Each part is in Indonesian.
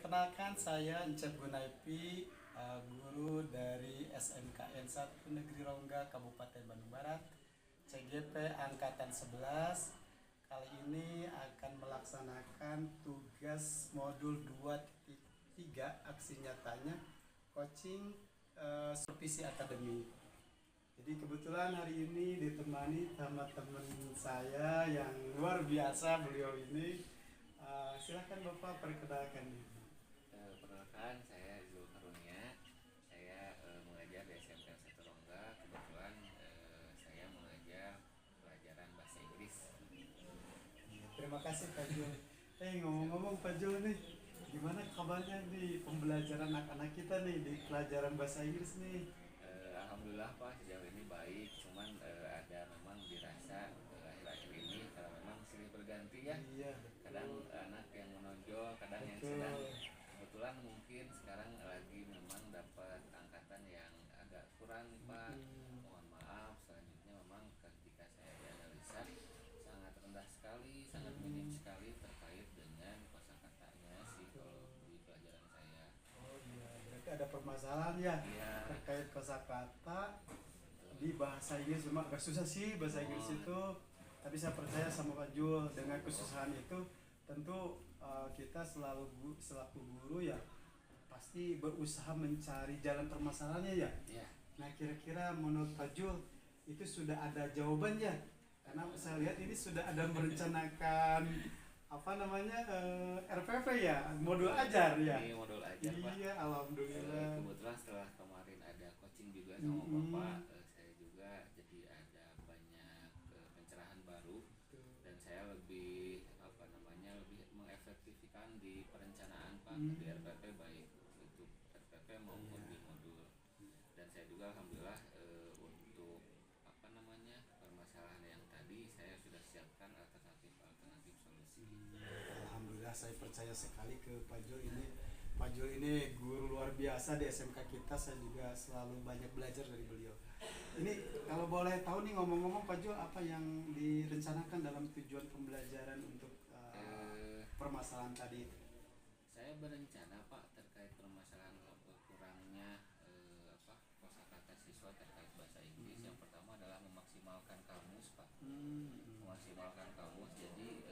Perkenalkan saya Encep Gunaipi, guru dari SMKN 1 Negeri Rongga Kabupaten Bandung Barat, CGP Angkatan 11. Kali ini akan melaksanakan tugas modul 2.3 aksi nyatanya coaching supervisi akademi. Jadi kebetulan hari ini ditemani sama teman saya yang luar biasa beliau ini. Silahkan Bapak perkenalkan diri. Perkenalkan, saya Zul Karunia. Saya mengajar di SMK 1 Rongga. Kebetulan saya mengajar pelajaran bahasa Inggris. Terima kasih Pak Jul. Ngomong-ngomong Pak Jul nih, gimana kabarnya nih pembelajaran anak-anak kita nih di pelajaran bahasa Inggris nih? Alhamdulillah Pak, sejauh ini baik. Cuman ada memang dirasa akhir-akhir ini kalau memang silih berganti ya. Iya, Kadang betul. anak yang menonjol, kadang yang Betul. sedang. Kebetulan mungkin sekarang lagi memang dapat angkatan yang agak kurang nih Pak. Mohon maaf. Selanjutnya memang ketika saya dianalisa sangat rendah sekali, sangat minim sekali terkait dengan kosakatanya sih kalau di pelajaran saya. Oh iya, berarti ada permasalahan ya Iya. terkait kosakata di bahasa Inggris. Cuma agak susah sih bahasa Inggris itu. Tapi saya percaya sama Pak Jul, dengan kesusahan itu tentu kita selaku guru ya pasti berusaha mencari jalan permasalahannya ya. Iya. Nah kira-kira menurut Pak Jul itu sudah ada jawabannya? Karena saya lihat ini sudah ada merencanakan apa namanya RPP ya, modul ajar ya. Ini modul ajar Pak. Iya, alhamdulillah. Kebetulan setelah kemarin ada coaching juga sama Bapak, saya juga jadi ada banyak pencerahan baru dan saya lebih apa namanya lebih mengefektifkan di perencanaan Pak di RPP baik untuk RPP maupun di modul. Dan saya juga alhamdulillah untuk apa namanya permasalahan yang tadi saya sudah siapkan alternatif solusi. Alhamdulillah saya percaya sekali ke Pak Jul ini. Pak Jul ini guru luar biasa di SMK kita, saya juga selalu banyak belajar dari beliau. Ini kalau boleh tahu nih ngomong-ngomong Pak Jul, apa yang direncanakan dalam tujuan pembelajaran untuk permasalahan tadi? Saya berencana Pak terkait permasalahan kurangnya apa kosakata siswa terkait bahasa Inggris. Yang pertama adalah memaksimalkan kamus Pak. Memaksimalkan kamus. Jadi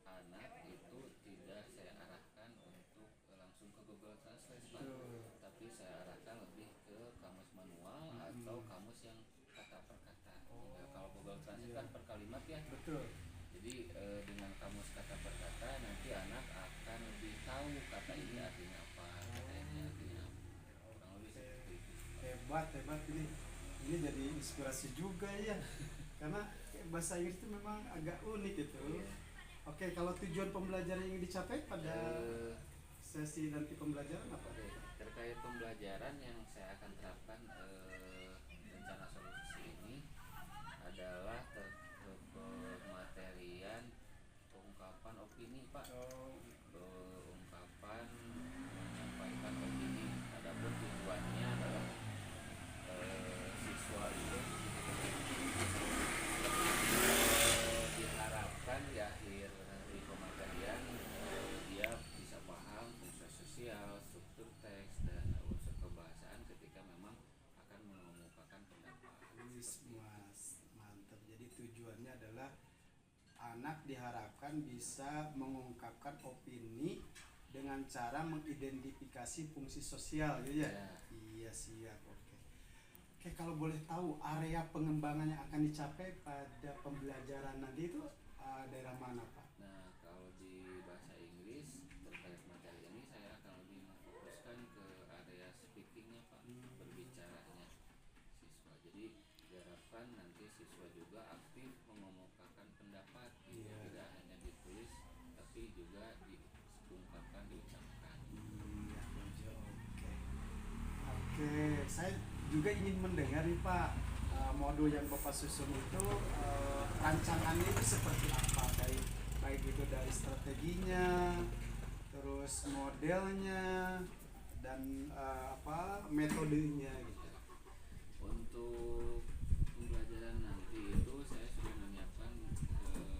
anak itu tidak saya arahkan untuk langsung ke Google Translate Pak. Tapi saya arahkan lebih ke kamus manual atau kamus yang kata per kata. Kalau Google Translate kan per kalimat ya. Betul. Jadi dengan kamus kata per kata nanti anak akan lebih tahu kata ini artinya apa, kata ini artinya apa. Kurang lebih seperti itu. Hebat ini. Ini jadi inspirasi juga ya. Karena bahasa Inggris itu memang agak unik gitu. Oke, kalau tujuan pembelajaran yang dicapai pada sesi nanti pembelajaran apa? Terkait pembelajaran yang saya akan terapkan rencana solusi ini adalah pematerian pengungkapan opini Pak. Ungkapan menyampaikan opini. Adapun tujuannya adalah siswa itu diharapkan di akhir nanti pematerian dia bisa paham fungsi sosial, struktur teks dan unsur kebahasaan ketika memang akan mengemukakan pendapat. Mas, mantap. Jadi tujuannya adalah anak diharapkan bisa mengungkapkan opini dengan cara mengidentifikasi fungsi sosial, gitu ya? Ya. Iya, siap. Oke, kalau boleh tahu area pengembangan yang akan dicapai pada pembelajaran nanti itu daerah mana, Pak? Nah, kalau di bahasa Inggris terkait materi ini saya akan lebih memfokuskan ke area speakingnya Pak, berbicaranya siswa. Jadi diharapkan nanti siswa juga aktif mengemukakan pendapat, tidak hanya ditulis tapi juga diungkapkan, diucapkan. Oke, saya juga ingin mendengar nih Pak, modul yang Bapak susun itu rancangannya itu seperti apa, baik itu dari strateginya, terus modelnya dan metodenya gitu. Untuk pembelajaran nanti itu saya sudah menyiapkan misalnya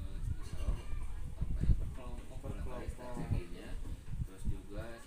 apa ya berkelompok strateginya, terus juga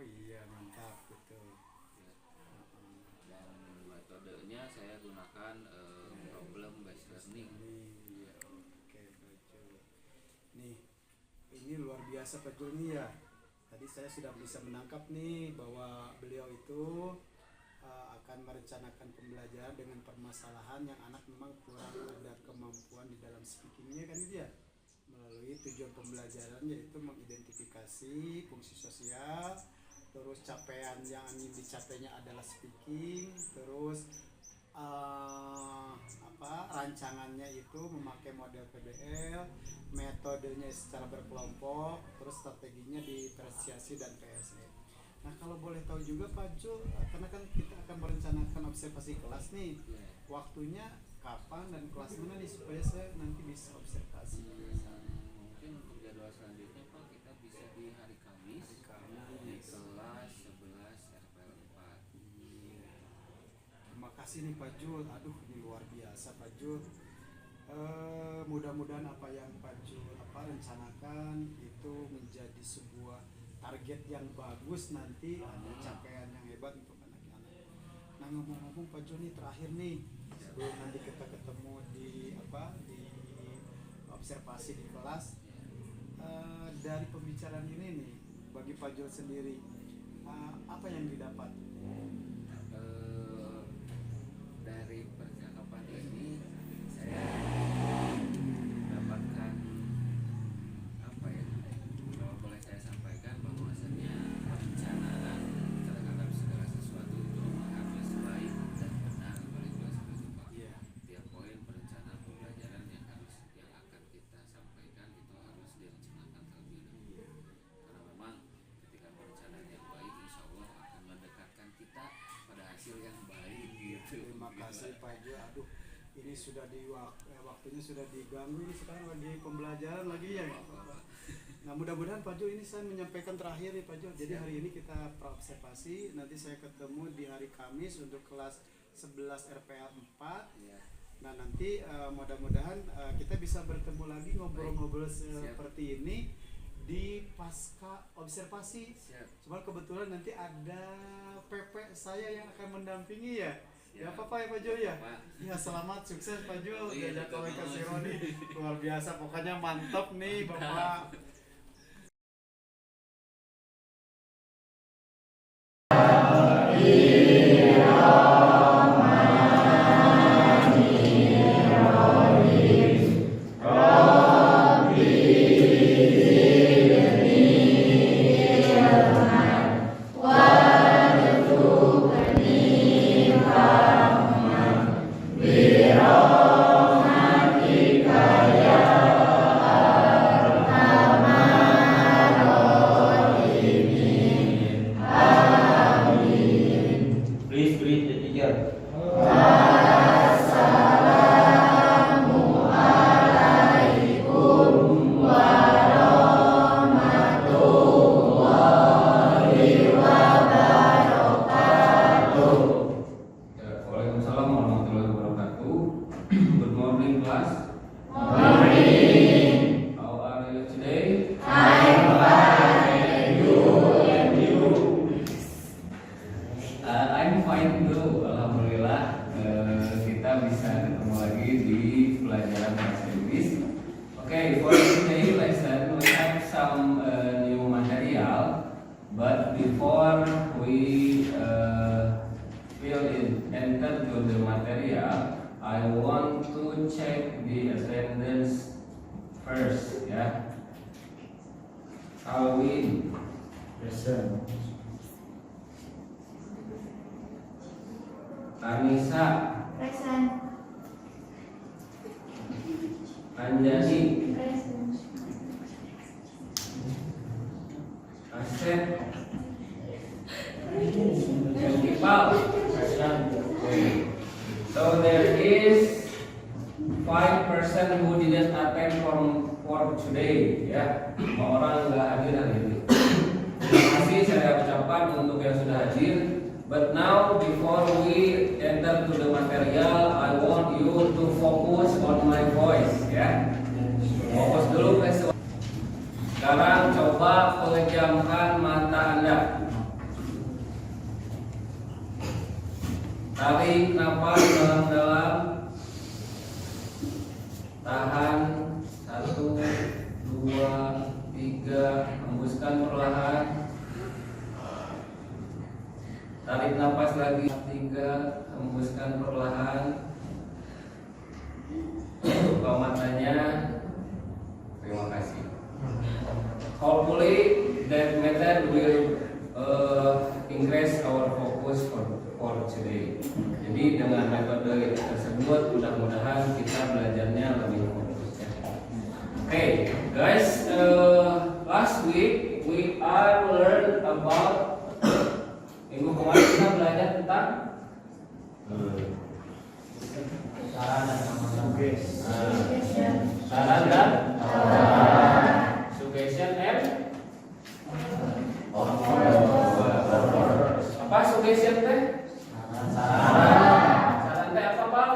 iya, mantap betul. Ya. Dan metodenya saya gunakan problem based learning. Iya, oke Pak Jul. Nih, ini luar biasa Pak Jul nih ya. Tadi saya sudah bisa menangkap nih bahwa beliau itu akan merencanakan pembelajaran dengan permasalahan yang anak memang kurang ada kemampuan di dalam speakingnya kan itu ya. Melalui tujuan pembelajaran yaitu mengidentifikasi fungsi sosial, terus capaian yang ingin dicapainya adalah speaking, terus rancangannya itu memakai model PBL, metodenya secara berkelompok, terus strateginya diferensiasi dan PSE. Nah kalau boleh tahu juga Pak Jul, karena kan kita akan merencanakan observasi kelas nih, waktunya kapan dan kelas mana nih supaya saya nanti bisa observasi. Mungkin untuk jadwal selanjutnya Pak, kita bisa di hari Kamis, di kelas 11 RPL 4. Terima kasih nih Pak Jul, aduh ini luar biasa Pak Jul. Mudah-mudahan apa yang Pak Jul rencanakan itu menjadi sebuah target yang bagus, nanti ada capaian yang hebat untuk anak-anak. Nah ngomong-ngomong Pak Jul nih terakhir nih, sebelum nanti kita ketemu di observasi di kelas, dari pembicaraan ini nih bagi Pak Jul sendiri apa yang didapat? Dari percakapan ini saya mendapatkan apa ya, kalau boleh saya sampaikan bahwasanya perencanaan terhadap segala sesuatu itu harus baik dan benar. Kalau itu seperti Pak, tiap poin perencanaan pembelajaran yang akan kita sampaikan itu harus direncanakan terlebih dahulu, karena memang ketika perencanaan yang baik insya Allah akan mendekatkan kita pada hasil yang baik gitu. Terima kasih Pak Jul, aduh ini sudah waktunya sudah diganggu, ini sekarang lagi pembelajaran lagi ya. Nah mudah-mudahan Pak Jul, ini saya menyampaikan terakhir nih Pak Jul. Jadi hari ini kita praobservasi, nanti saya ketemu di hari Kamis untuk kelas 11 RPL 4. Nah nanti mudah-mudahan kita bisa bertemu lagi ngobrol-ngobrol seperti ini di pasca observasi. Cuma kebetulan nanti ada PP saya yang akan mendampingi ya. Ya apa ya Pak Jul ya? Ya selamat sukses Pak Jul. Diajak oleh Kak Sironi. Luar biasa, pokoknya mantap nih Bapak. Please greet the teacher. Waalaikumsalam warahmatullahi wabarakatuh. Good morning class. Morning. How are you today? I'm fine. You. I'm fine too. Alhamdulillah kita bisa ketemu lagi di pelajaran bahasa Inggris. Okay, for today's lesson we have some new material, but before we enter to the material, I want to check the attendance first, ya. Alwin, present. Anissa, Present. Anjani, Present. Asep, Iqbal, present. So there is 5% who didn't attend for today, ya. Orang nggak hadir hari ini. Terima kasih saya ucapkan untuk yang sudah hadir. But now before we enter to the material, I want you to focus on my voice, ya. Fokus dulu ke suara. Sekarang coba pejamkan mata Anda. Tarik nafas dalam-dalam. Tahan 1, 2, 3. Hembuskan perlahan. Tarik nafas lagi 3. Hembuskan perlahan. Buka matanya. Terima kasih. Hopefully that method will increase our focus for today. Jadi dengan metode tersebut mudah-mudahan kita belajarnya lebih fokus. Okay, guys, last week we are learn about minggu kemarin kita belajar tentang saran dan saran dan suggestion and apa suggestion teh? Saran teh apa Pak?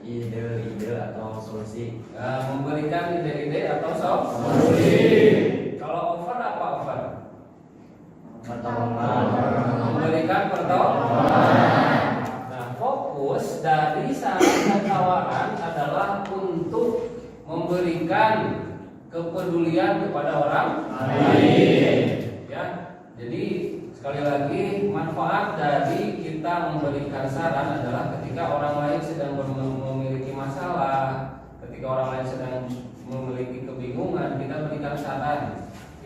Ide atau solusi. Memberikan ide-ide atau solusi. Kalau offer apa offer? Pertolongan. Memberikan pertolongan. Nah, fokus dari saran dan tawaran adalah untuk memberikan kepedulian kepada orang lain. Ya, jadi sekali lagi manfaat dari kita memberikan saran adalah ketika orang lain sedang memiliki masalah, ketika orang lain sedang memiliki kebingungan, kita berikan saran,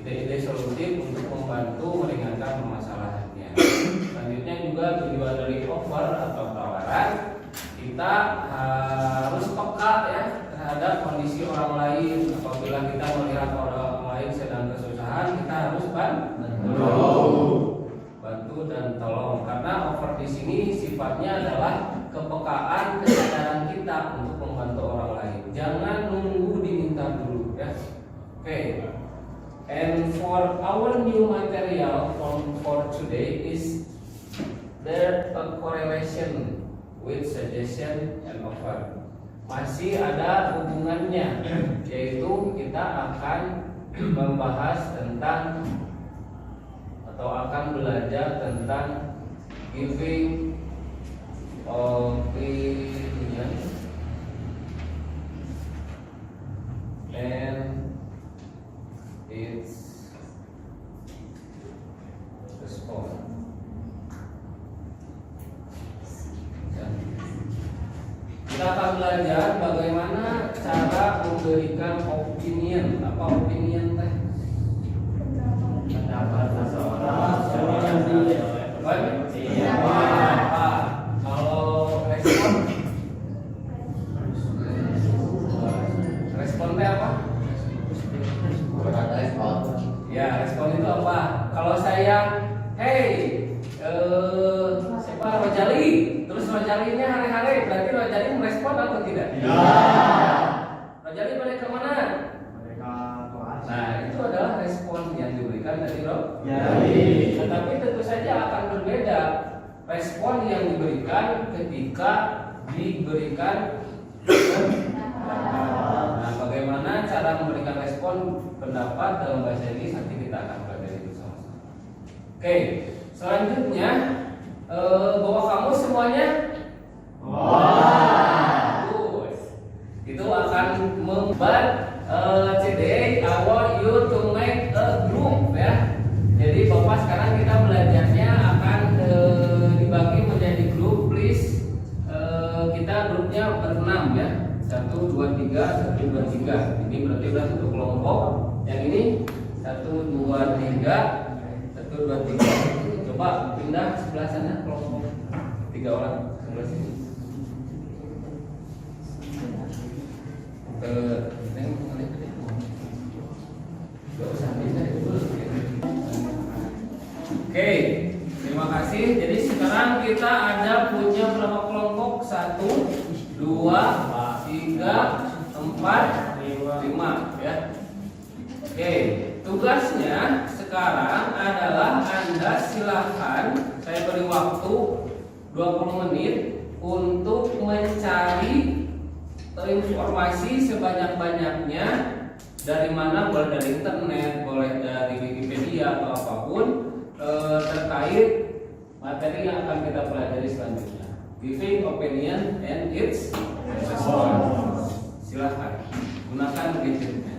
ide-ide solutif untuk membantu meringankan permasalahannya. Selanjutnya juga tujuan dari offer atau tawaran, kita harus peka ya terhadap kondisi orang lain. Apabila kita melihat orang lain sedang kesusahan, kita harus bantu dan tolong. Karena offer di sini sifatnya adalah kepekaan, kesadaran kita untuk membantu orang lain. Jangan nunggu diminta dulu ya. Okay. And for our new material for today is there a correlation with suggestion and offer. Masih ada hubungannya, yaitu kita akan membahas tentang atau akan belajar tentang giving opinion and its response. Kita akan belajar bagaimana cara memberikan opinion. Apa opinion teh? Pendapat seseorang. Apa? Kalau respon? Respon teh apa? Respon. Ya, respon itu apa? Kalau saya, hey, siapa Rojali? Terus Rojalinya hari-hari, berarti Rojali merespon atau tidak? Ya. Rojali balik kemana? Mereka kelas. Nah, itu adalah respon yang diberikan dari Rojali. Tetapi tentu saja akan berbeda respon yang diberikan ketika diberikan. Nah, bagaimana cara memberikan respon pendapat dalam bahasa Inggris nanti kita akan pelajari bersama-sama. Oke, selanjutnya bahwa kamu semuanya bagus. Itu akan membuat today I want you to make a group ya. Jadi Bapak sekarang kita belajarnya akan dibagi menjadi grup, please. Kita grupnya berenam ya. 1, 2, 3, 1, 2, 3. Ini berarti udah satu kelompok. Yang ini 1, 2, 3, 1, 2, 3. Coba pindah sebelah sana kelompok 3 orang sebelah sini. Oke, terima kasih. Jadi sekarang kita ada punya berapa kelompok? 1, 2, 3, 4, 5 ya. Oke, tugasnya sekarang adalah Anda silahkan, saya beri waktu 20 menit untuk mencari informasi sebanyak-banyaknya. Dari mana? Boleh dari internet, boleh dari Wikipedia atau apapun terkait materi yang akan kita pelajari selanjutnya. Giving opinion and its response. Silahkan gunakan gadgetnya.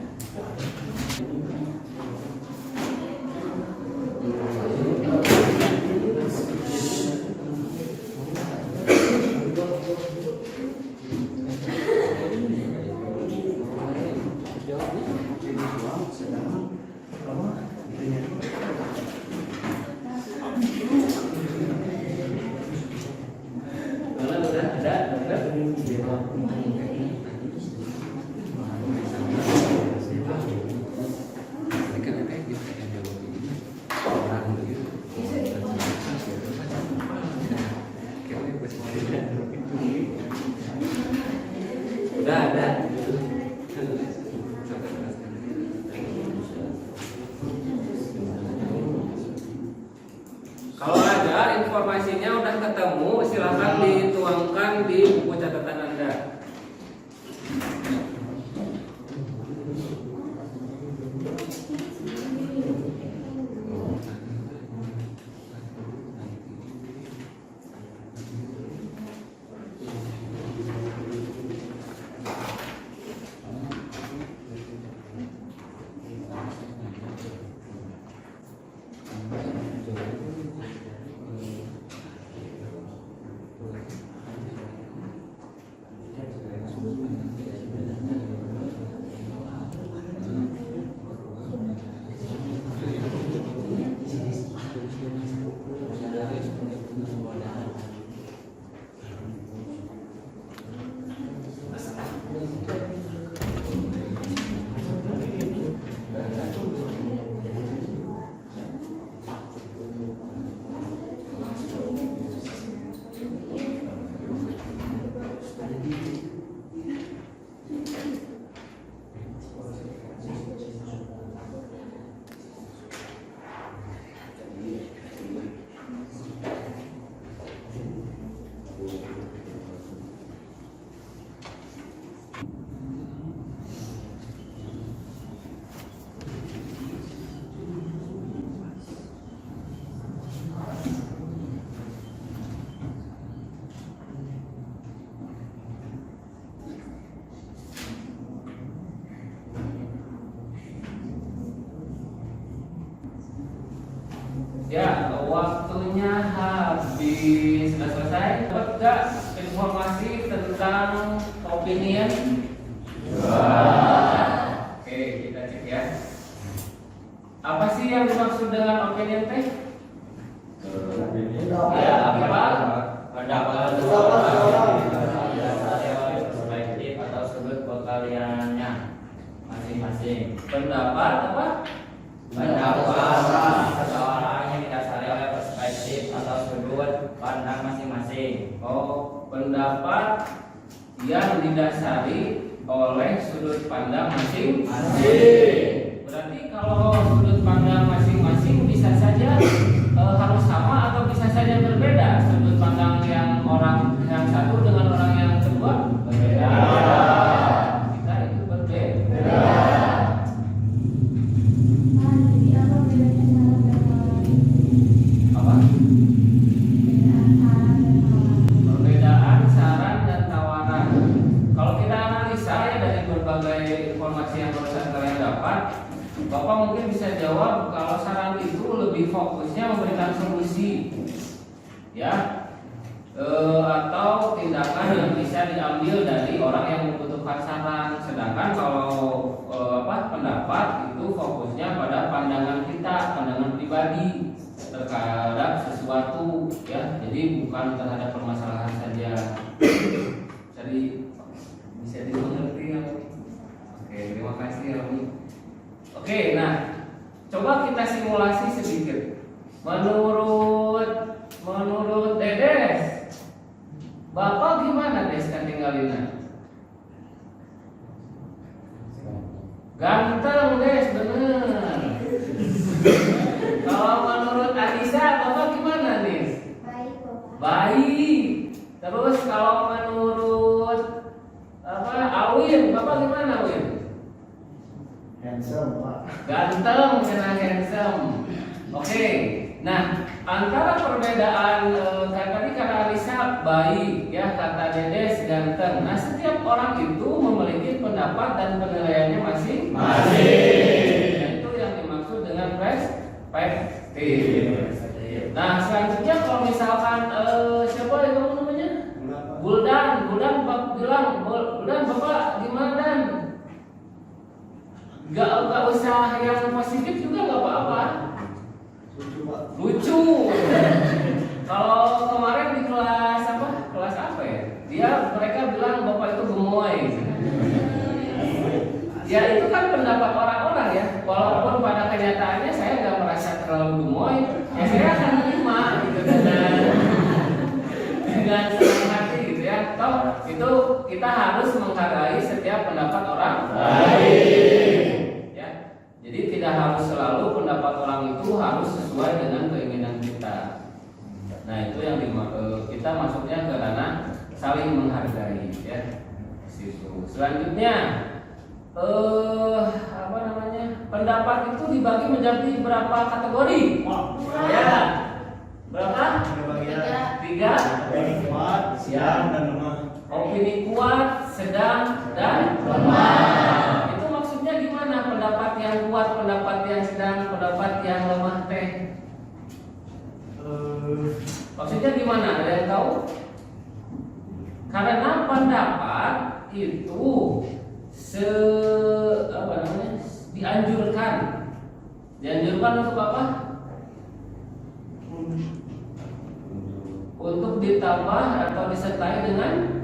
Udah ada. Kalau ada informasinya udah ketemu, silahkan dituangkan di buku catatan Anda. Ya, waktunya habis. Sudah selesai? Dapat nggak informasi tentang opinion? Oke, kita cek ya. Apa sih yang dimaksud dengan opinion teh? Ya, apa? Pendapat perspektif atau sudut kaliannya masing-masing. Pendapat apa? Pendapat seseorang yang didasari oleh perspektif atau sudut pandang masing-masing. Oh, pendapat yang didasari oleh sudut pandang masing-masing. Berarti kalau sudut pandang masing-masing bisa saja harus sama atau bisa saja berbeda. Sudut pandang yang orang yang satu dengan orang yang kedua berbeda. Kita itu berbeda. Apa? Perbedaan saran dan tawaran. Kalau kita analisa ya dari berbagai informasi yang barusan kalian dapat, Bapak mungkin bisa jawab kalau saran itu lebih fokusnya memberikan solusi, ya, atau tindakan yang bisa diambil dari orang yang membutuhkan saran. Sedangkan kalau pendapat itu fokusnya pada pandangan kita, pandangan pribadi terhadap sesuatu, ya. Jadi bukan terhadap permasalahan saja. Jadi bisa dimengerti ya. Oke, terima kasih ya. Oke, nah coba kita simulasi sedikit. Menurut Dedes, Bapak gimana Des kan tinggalinnya? Ganteng Des, bener. Kalau menurut Anissa, Bapak gimana Des? Baik, Bapak. Baik. Terus kalau menurut Awin, Bapak gimana Awin? Handsome, Pak. Ganteng, karena handsome. Oke, nah antara perbedaan tadi kata Alisa baik, ya kata Dedes ganteng. Nah, setiap orang itu memiliki pendapat dan penilaiannya masing-masing. Itu yang dimaksud dengan perspektif. Nah, selanjutnya kalau misalkan siapa yang kamu namanya? Buldan bilang, Buldan bapak gimana Dan? Gak usah yang positif juga gak apa-apa. Lucu. Kalau kemarin di kelas apa ya? Mereka bilang bapak itu gemoy. Ya itu kan pendapat orang-orang ya. Walaupun pada kenyataannya saya nggak merasa terlalu gemoy, ya saya akan terima gitu dengan senang hati gitu ya. Toh itu kita harus menghargai setiap pendapat orang lain. Ya. Jadi tidak harus selalu pendapat orang itu harus sesuai dengan keinginan kita. Nah itu yang kita masuknya ke ranah saling menghargai ya. Situ. Selanjutnya pendapat itu dibagi menjadi berapa kategori? Ya. Berapa? 3. Kuat, siang dan lemah. Opini kuat, sedang dan lemah. Itu maksudnya gimana? Pendapat yang kuat, pendapat yang sedang, pendapat yang lemah teh. Maksudnya gimana? Ada yang tahu? Karena pendapat itu dianjurkan untuk apa? Untuk ditambah atau disertai dengan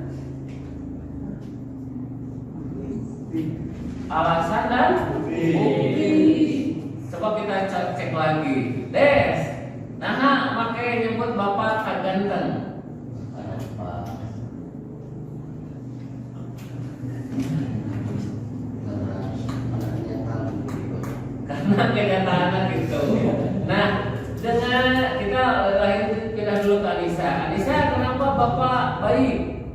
alasan dan bukti. Coba kita cek lagi. Des, nah pakai nyebut bapak kaganteng. Karena kenyataannya gitu. Nah, dengan kita pindah dulu ke Anissa. Anissa, kenapa bapak baik?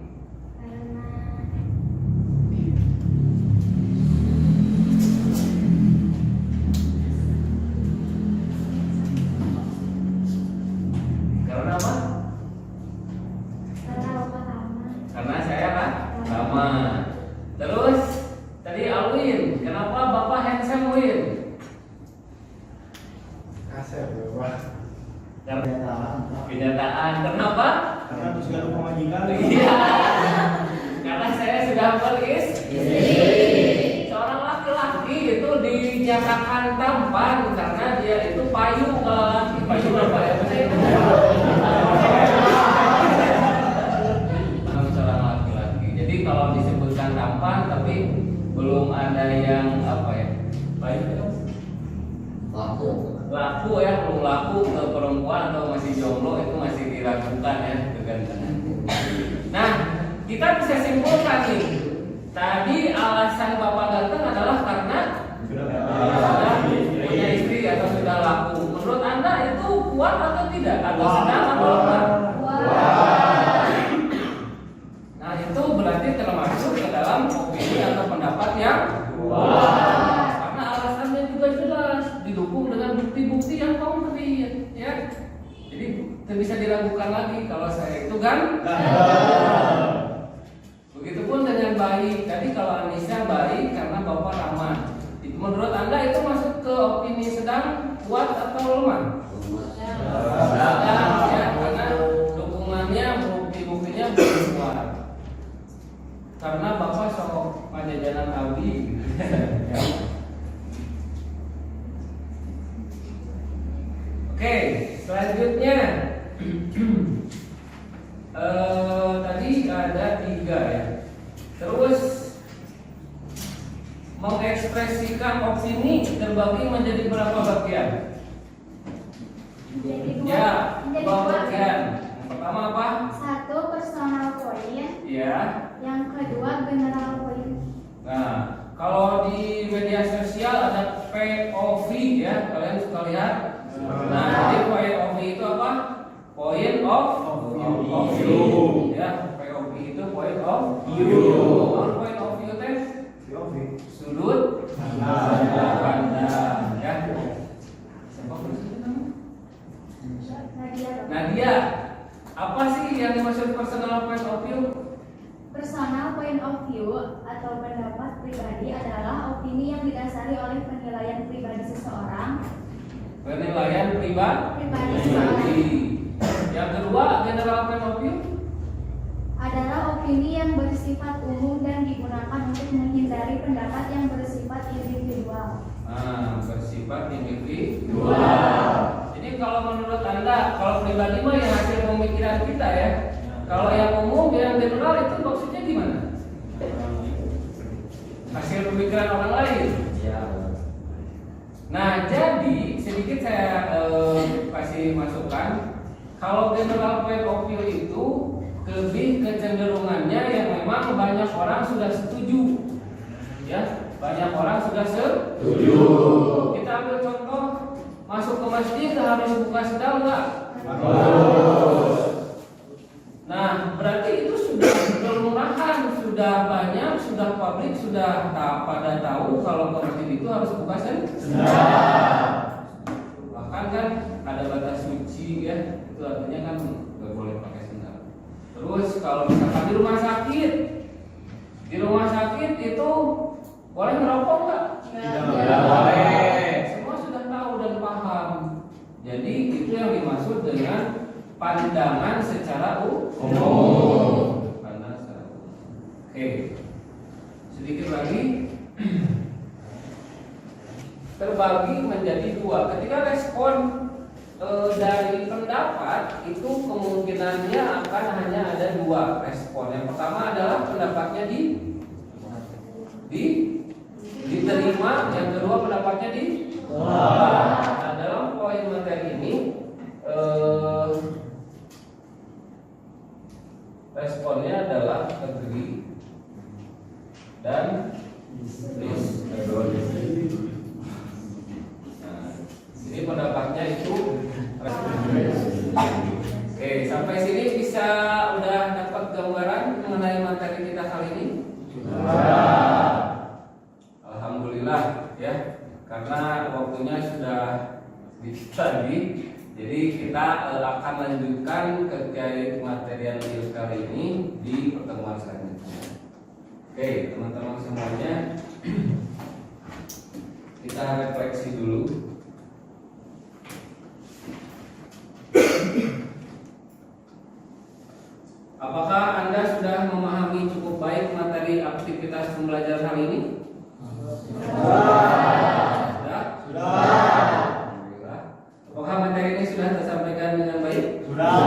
Karena apa? Karena bapak ramah. Karena saya kan ramah. Terus tadi Alwin, kenapa bapak handsome Win? Kenyataan. Kenapa? Karena itu segala pemajikan. Iya. Karena saya sudah beristri. Seorang laki-laki itu dinyatakan tampan karena dia itu payung. Kalau laki payung apa ya? Seorang laki-laki. Jadi kalau disebutkan tampan tapi belum ada yang apa ya? Payung. Laku ya, belum laku ke perempuan atau masih jomblo itu masih diragukan ya kegantengan. Nah, kita bisa simpulkan nih. Tadi alasan bapak ganteng adalah karena sudah punya istri atau sudah laku. Menurut Anda itu kuat atau tidak? Atau sedang atau lemah? Nah, itu berarti termasuk ke dalam opini atau pendapat yang kuat. Karena alasannya juga jelas, didukung dengan bukti-bukti yang konkret, ya. Jadi tidak bisa diragukan lagi kalau saya itu kan. Begitupun dengan baik. Tadi kalau Anissa baik karena bapak ramah. Menurut Anda itu masuk ke opini sedang, kuat atau lemah? Sedang, ya, karena dukungannya, bukti-buktinya belum kuat. Karena bapak sok pajajaran Audi. Oke, selanjutnya tadi ada 3 ya. Terus mengekspresikan opini terbagi menjadi berapa bagian? Ya, 2 bagian. Yang pertama apa? 1 personal point. Ya. Yang kedua general point. Nah, kalau di media sosial ada POV ya, kalian suka lihat? Nah, jadi POV itu apa? Point of view. Ya, POV itu point of view. Point of view teh sudut pandang. Ya. Siapa namanya? sih yang dimaksud personal point of view? Personal point of view atau pendapat pribadi adalah opini yang didasari oleh penilaian pribadi seseorang. Penilaian Pribadi seseorang Yang kedua, general point of view adalah opini yang bersifat umum dan digunakan untuk menghindari pendapat yang bersifat individual. Bersifat individual. Jadi kalau menurut Anda, kalau pribadi mah yang hasil pemikiran kita ya. Kalau yang umum, yang general itu maksudnya gimana? Hasil pemikiran orang lain. Ya. Nah, jadi sedikit saya kasih masukan. Kalau general point of view itu lebih kecenderungannya yang memang banyak orang sudah setuju, ya, banyak orang sudah setuju. Kita ambil contoh, masuk ke masjid harus buka sendal nggak? Harus. Nah, berarti itu sudah kelurahan, sudah banyak, sudah publik, sudah pada tahu kalau ke masjid itu harus buka sendal. Bahkan kan ada batas suci ya, itu artinya kan nggak boleh pakai sendal. Terus kalau misalkan di rumah sakit itu boleh merokok nggak? Tidak boleh. Semua sudah tahu dan paham. Jadi itu yang dimaksud dengan pandangan secara umum. Pandangan secara umum. Oke. Sedikit lagi. Terbagi menjadi dua. Ketika respon dari pendapat itu kemungkinannya akan hanya ada dua respon. Yang pertama adalah pendapatnya diterima, yang kedua pendapatnya ditolak. Nah, dalam poin materi ini responnya adalah agree dan disagree. Ini pendapatnya itu. Oke, sampai sini bisa udah dapat gambaran mengenai materi kita kali ini? Alhamdulillah ya, karena waktunya sudah dikit lagi. Jadi kita akan lanjutkan terkait materi yang kali ini di pertemuan selanjutnya. Oke, teman-teman semuanya, kita refleksi dulu. Apakah Anda sudah memahami cukup baik materi aktivitas pembelajaran hari ini? Sudah? Alhamdulillah. Apakah materi ini sudah tersampaikan dengan baik? Sudah.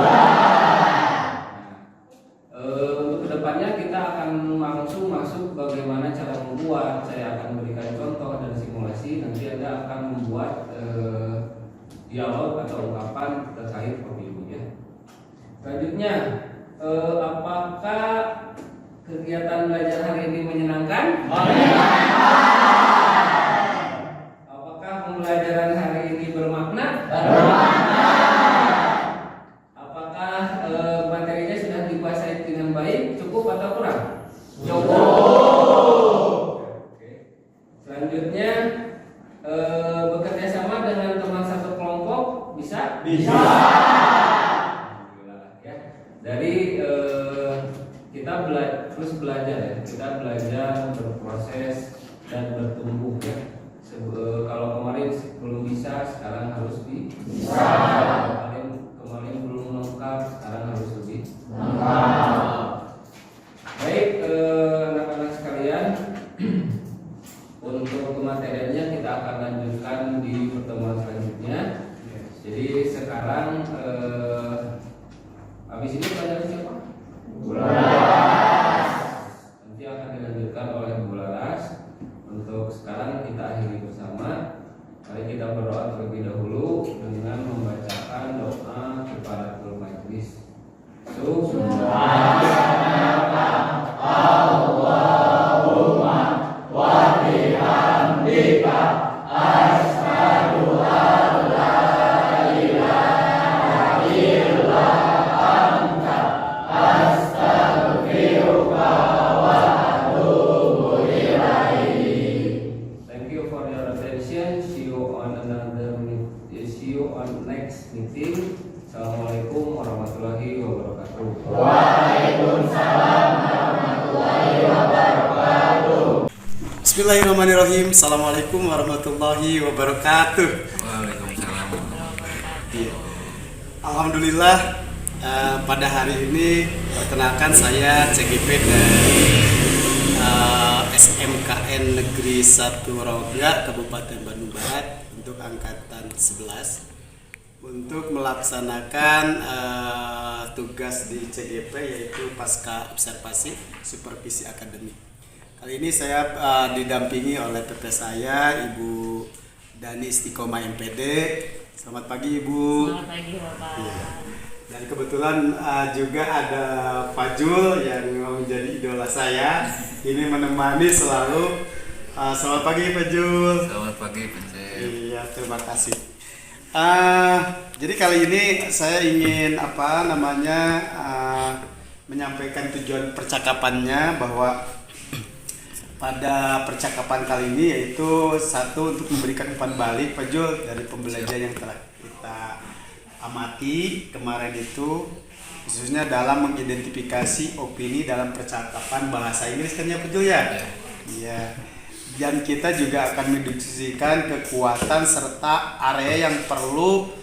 Untuk kedepannya kita akan langsung masuk bagaimana cara membuat. Saya akan berikan contoh dan simulasi. Nanti Anda akan membuat dialog atau ungkapan terkait pemilu ya. Selanjutnya, apakah kegiatan belajar hari ini menyenangkan? Apakah pembelajaran hari ini bermakna? Apakah materinya sudah dikuasai dengan baik, cukup atau kurang? Cukup. Selanjutnya, bekerja sama dengan teman satu kelompok bisa? Bisa. Dari kita terus belajar ya, kita belajar berproses dan bertumbuh ya. Kalau kemarin belum bisa, sekarang harus bisa. Kemarin belum lengkap, sekarang harus lebih lengkap. Baik, anak-anak sekalian, untuk kemateriannya kita akan lanjutkan di pertemuan selanjutnya. Jadi sekarang habis ini pelajaran siapa? Bularas. Nanti akan dilanjutkan oleh Bularas. Untuk sekarang kita akhiri bersama. Mari kita berdoa terlebih dahulu dengan membacakan doa kifaratul majlis. Subhanaka Allahumma wa bihamdika asyhadu an la ilaha illa anta astaghfiruka wa atubu ilaik. Thank you for your attention. See you on next meeting. Assalamualaikum warahmatullahi wabarakatuh. Bismillahirrahmanirrahim. Assalamualaikum warahmatullahi wabarakatuh. Waalaikumsalam. Iya. Alhamdulillah, pada hari ini perkenalkan saya CGP dari SMKN Negeri 1 Rongga Kabupaten Bandung Barat untuk angkatan 11 untuk melaksanakan tugas di CGP yaitu pasca observasi supervisi akademik. Kali ini saya didampingi oleh PP saya, Ibu Dani Istiqomah MPD. Selamat pagi Ibu. Selamat pagi Bapak. Ya. Dan kebetulan juga ada Fajul yang menjadi idola saya. Ini menemani selalu. Selamat pagi Fajul. Selamat pagi Pencet. Iya, terima kasih. Jadi kali ini saya ingin menyampaikan tujuan percakapannya bahwa pada percakapan kali ini yaitu satu untuk memberikan umpan balik Pak Jul dari pembelajaran yang telah kita amati kemarin itu khususnya dalam mengidentifikasi opini dalam percakapan bahasa Inggris kan ya Pak Jul ya? Iya. Dan kita juga akan mendiskusikan kekuatan serta area yang perlu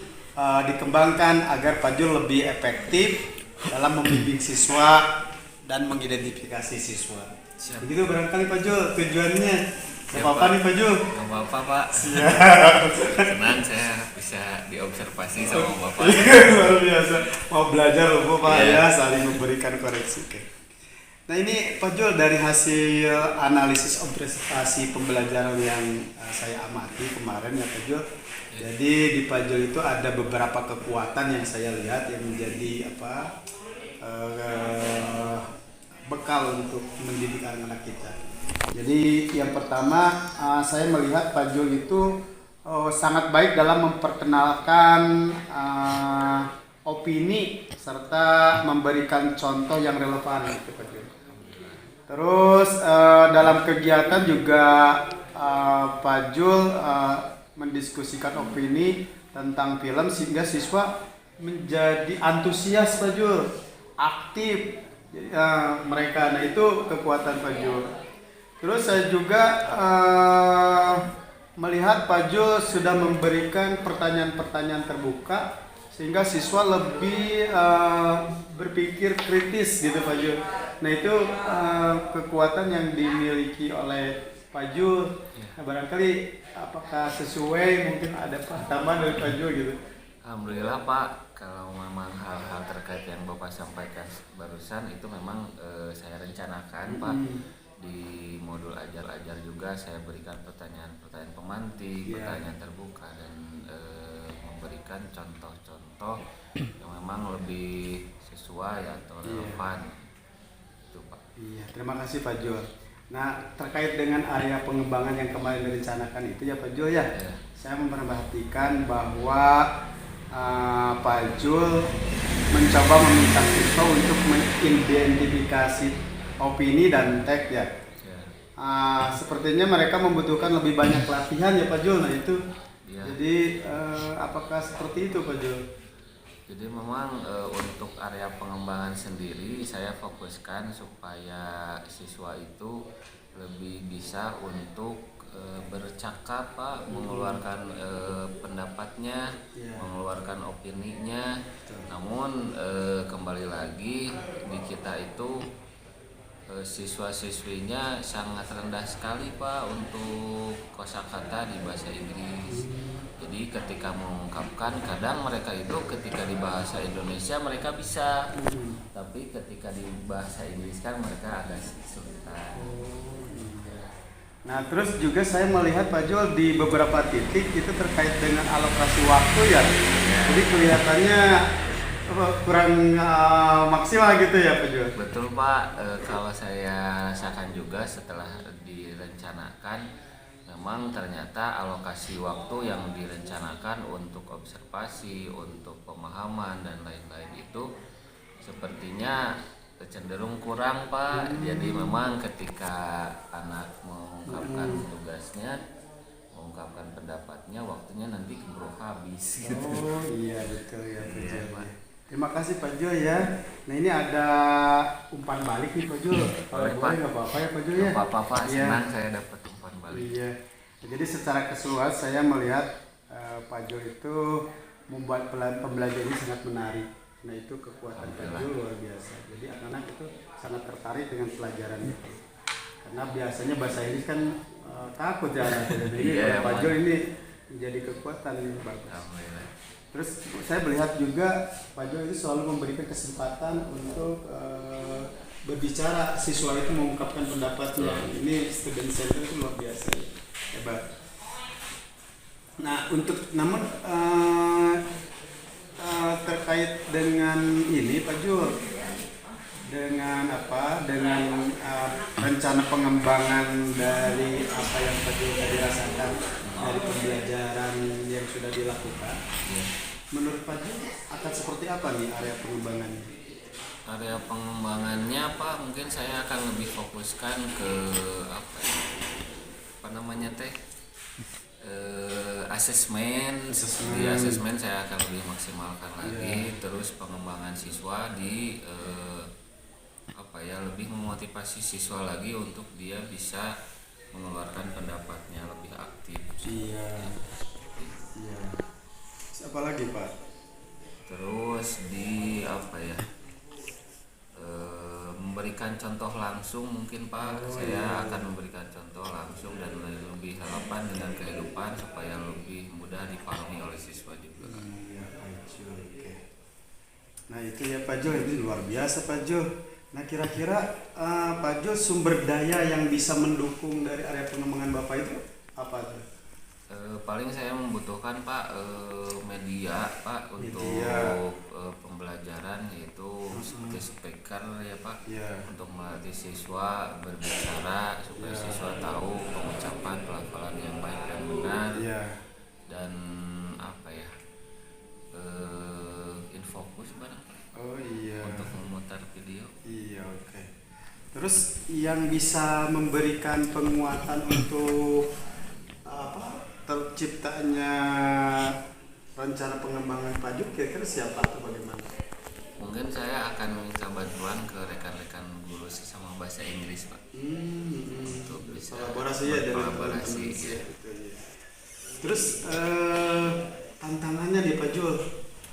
dikembangkan agar Pak Jul lebih efektif dalam membimbing siswa dan mengidentifikasi siswa. Siap. Begitu barangkali Pak Jul tujuannya. Siap, Apa-apa Pak. nih Pak Jul? Gak apa-apa Pak. Siap. Senang saya bisa diobservasi sama Bapak. Luar biasa. Mau belajar loh Pak Iya. ya, saling memberikan koreksi. Oke. Nah ini Pak Jul dari hasil analisis observasi pembelajaran yang saya amati kemarin ya Pak Jul. Jadi di Pak Jul itu ada beberapa kekuatan yang saya lihat yang menjadi bekal untuk mendidik anak-anak kita. Jadi yang pertama saya melihat Pak Jul itu sangat baik dalam memperkenalkan opini serta memberikan contoh yang relevan gitu Pak Jul. Terus dalam kegiatan juga Pak Jul mendiskusikan opini tentang film sehingga siswa menjadi antusias Pak Jul, aktif. Mereka, nah itu kekuatan Pak Jul. Terus saya juga melihat Pak Jul sudah memberikan pertanyaan-pertanyaan terbuka sehingga siswa lebih berpikir kritis gitu Pak Jul. Nah itu kekuatan yang dimiliki oleh Pak Jul. Nah, barangkali apakah sesuai, mungkin ada tambahan dari Pak Jul gitu. Alhamdulillah Pak, kalau memang hal-hal terkait yang Bapak sampaikan barusan itu memang saya rencanakan Pak. Di modul ajar-ajar juga saya berikan pertanyaan-pertanyaan pemantik, pertanyaan terbuka dan memberikan contoh-contoh yang memang lebih sesuai atau relevan. Itu Pak. Iya, terima kasih Pak Jul. Nah, terkait dengan area pengembangan yang kemarin direncanakan itu ya Pak Jul ya. Saya memperhatikan bahwa Pak Jul mencoba meminta siswa untuk mengidentifikasi opini dan teks ya. Sepertinya mereka membutuhkan lebih banyak latihan ya Pak Jul. Nah itu. Jadi apakah seperti itu Pak Jul? Jadi memang untuk area pengembangan sendiri saya fokuskan supaya siswa itu lebih bisa untuk bercakap Pak, mengeluarkan pendapatnya, mengeluarkan opininya. Namun kembali lagi di kita itu siswa-siswinya sangat rendah sekali Pak untuk kosakata di bahasa Inggris. Jadi ketika mengungkapkan kadang mereka itu ketika di bahasa Indonesia mereka bisa, tapi ketika di bahasa Inggris kan mereka agak kesulitan. Nah terus juga saya melihat Pak Jul di beberapa titik itu terkait dengan alokasi waktu ya. Jadi kelihatannya kurang maksimal gitu ya Pak Jul. Betul Pak, kalau saya rasakan juga setelah direncanakan memang ternyata alokasi waktu yang direncanakan untuk observasi, untuk pemahaman dan lain-lain itu sepertinya cenderung kurang Pak. Jadi memang ketika anak mengungkapkan tugasnya, mengungkapkan pendapatnya, waktunya nanti keburu habis gitu. Oh iya betul ya Pak Jul. Terima kasih Pak Jul ya. Nah ini ada umpan balik nih Pak Jul. Kalau boleh nggak apa-apa ya Pak Jul ya. Apa-apa Pak, senang saya dapat umpan paling. Iya. Jadi secara keseluruhan saya melihat Pak Jul itu membuat pembelajaran ini sangat menarik. Nah itu kekuatan Pak Jul luar biasa. Jadi anak-anak itu sangat tertarik dengan pelajaran itu. Karena biasanya bahasa Inggris kan takut ya anak-anak. Jadi Pak Jul ini menjadi kekuatan yang bagus. Terus saya melihat juga Pak Jul itu selalu memberikan kesempatan untuk berbicara, siswa itu mengungkapkan pendapatnya. Ini student center itu luar biasa, hebat. Nah namun terkait dengan ini Pak Jul, dengan rencana pengembangan dari apa yang Pak Jul tadi rasakan dari pembelajaran yang sudah dilakukan. Menurut Pak Jul akan seperti apa nih area pengembangannya? Area pengembangannya Pak, mungkin saya akan lebih fokuskan ke asesmen. Di asesmen saya akan lebih maksimalkan lagi. Terus pengembangan siswa di lebih memotivasi siswa lagi untuk dia bisa mengeluarkan pendapatnya lebih aktif. Iya. Apa lagi Pak? Terus di memberikan contoh langsung mungkin Pak. Saya akan memberikan contoh langsung dan lebih relevan dengan kehidupan supaya lebih mudah dipahami oleh siswa juga. Iya Pak Jul. Oke. Nah itu ya Pak Jul, ini luar biasa Pak Jul. Nah kira-kira Pak Jul sumber daya yang bisa mendukung dari area pengembangan Bapak itu apa tuh? Paling saya membutuhkan Pak media Pak untuk pembelajaran, yaitu seperti speaker ya Pak, untuk melatih siswa berbicara supaya siswa tahu pengucapan pelafalan yang baik dan benar, dan infokus barangkali. Untuk memutar video. Iya, oke. Terus yang bisa memberikan penguatan untuk terciptanya rencana pengembangan Pak Jul kira-kira siapa atau bagaimana? Mungkin saya akan meminta bantuan ke rekan-rekan guru sesama bahasa Inggris Pak. Untuk bisa kolaborasi ya dari kolaborasi. Terus tantangannya nih Pak Jul,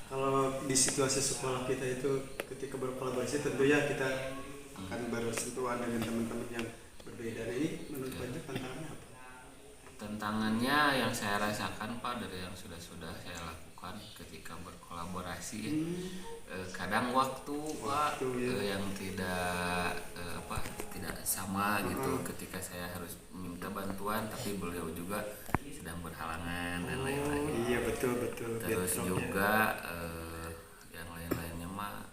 kalau di situasi sekolah kita itu ketika berkolaborasi tentunya kita akan bersentuhan dengan teman-teman yang berbeda. Nah, ini menurut Pak Jul tantangannya apa? Tantangannya yang saya rasakan Pak dari yang sudah saya lakukan ketika berkolaborasi, kadang waktu Pak yang tidak sama gitu, ketika saya harus meminta bantuan tapi beliau juga sedang berhalangan dan lain-lain. Iya betul. Terus juga yang lain-lainnya mah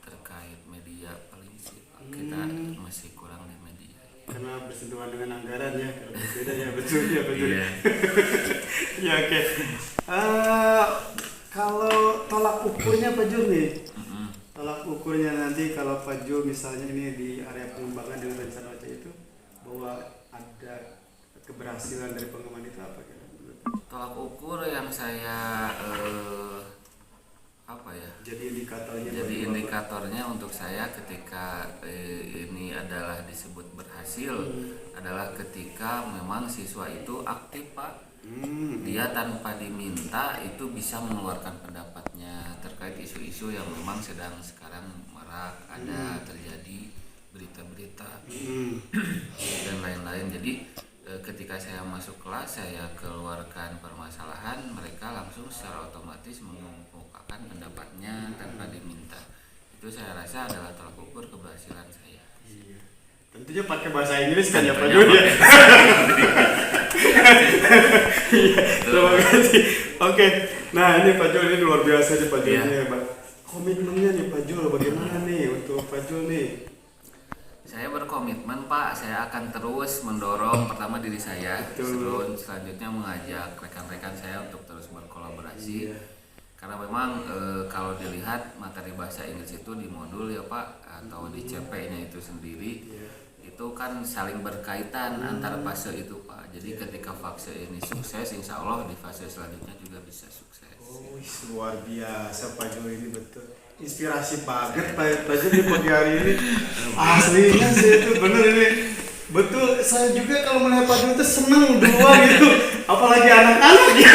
terkait media paling sih Pak, kita masih kurang di media. Karena bersentuhan dengan anggaran ya, kalau berbeda ya betul. Ya oke. Kalau tolak ukurnya Pak Jul nih, tolak ukurnya nanti kalau Pak Jul misalnya ini di area pengembangan dengan rencana itu bahwa ada keberhasilan dari pengembangan itu apa kira? Tolak ukur yang saya jadi indikatornya untuk saya ketika ini adalah disebut berhasil adalah ketika memang siswa itu aktif Pak. Dia tanpa diminta itu bisa mengeluarkan pendapatnya terkait isu-isu yang memang sedang sekarang marak ada terjadi, berita-berita dan lain-lain. Jadi ketika saya masuk kelas, saya keluarkan permasalahan, mereka langsung secara otomatis mengemukakan pendapatnya tanpa diminta. Itu saya rasa adalah tolak ukur keberhasilan saya. Iya. Tentunya pakai bahasa Inggris kan ya Pak Jul ya. Terima kasih. Oke. Nah ini Pak Jul ini luar biasa nih Pak Jul ini hebat. Komitmennya nih Pak Jul bagaimana nih untuk Pak Jul nih? Saya berkomitmen Pak, saya akan terus mendorong pertama diri saya, selanjutnya mengajak rekan-rekan saya untuk terus berkolaborasi. Karena memang kalau dilihat materi bahasa Inggris itu di modul ya Pak, atau di CP-nya itu sendiri, itu kan saling berkaitan antar fase itu Pak. Jadi ketika fase ini sukses, insya Allah di fase selanjutnya juga bisa sukses. Oh, luar biasa Pak Jul ini betul. Inspirasi banget Pak Jul di pagi hari ini. Aslinya sih itu bener ini. Betul, saya juga kalau melihat Pak Jul itu seneng duluan gitu, apalagi anak-anak ya.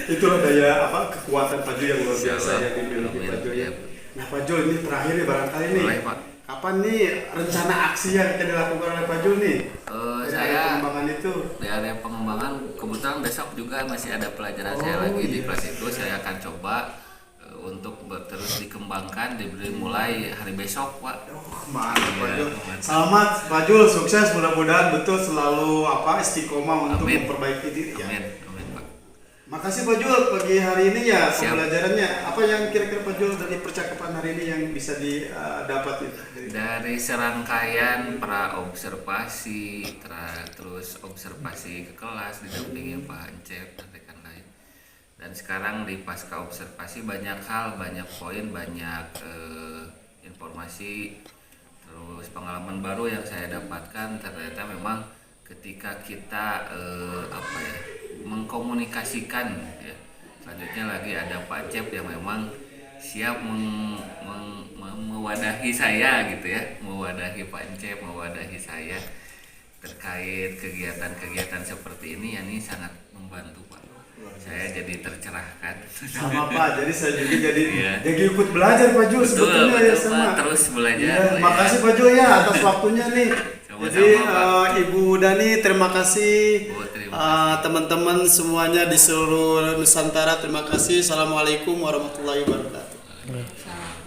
Itulah daya kekuatan Pak Jul yang luar biasa yang dimiliki Pak Jul ya. Nah Pak Jul, ini terakhir nih barangkali nih. Boleh, Pak. Kapan nih rencana aksi yang akan dilakukan oleh Pak Jul nih? Saya pengembangan itu. di area pengembangan kebetulan besok juga masih ada pelajaran saya lagi di kelas itu. Saya akan coba untuk terus dikembangkan mulai hari besok, Pak. Mantap Pak Jul. Mantap. Selamat Pak Jul, sukses mudah-mudahan betul selalu istiqomah untuk Amin. memperbaiki diri. Ya. Amin, amin, Pak. Makasih Pak Jul pagi hari ini ya Siap. pembelajarannya. Apa yang kira-kira Pak Jul dari percakapan hari ini yang bisa didapat itu? Dari serangkaian pra observasi, terus observasi ke kelas didampingi Pak Ancep dan rekan lain. Dan sekarang di pasca observasi banyak hal, banyak poin, banyak informasi, terus pengalaman baru yang saya dapatkan. Ternyata memang ketika kita mengkomunikasikan ya, selanjutnya lagi ada Pak Cep yang memang siap mewadahi saya gitu ya, mewadahi Pak Cep, mewadahi saya terkait kegiatan-kegiatan seperti ini, yang ini sangat membantu Pak. Saya jadi tercerahkan. Sama Pak, jadi saya juga jadi Iya. ikut belajar Pak Jul sebetulnya ya betul, sama. Pak. Terus belajar. Ya, ya. makasih Pak Jul ya atas waktunya nih. Sama-sama, Jadi Pak. Ibu Dani terima kasih. Oh, terima kasih. Teman-teman semuanya di seluruh Nusantara terima kasih. Assalamualaikum warahmatullahi wabarakatuh.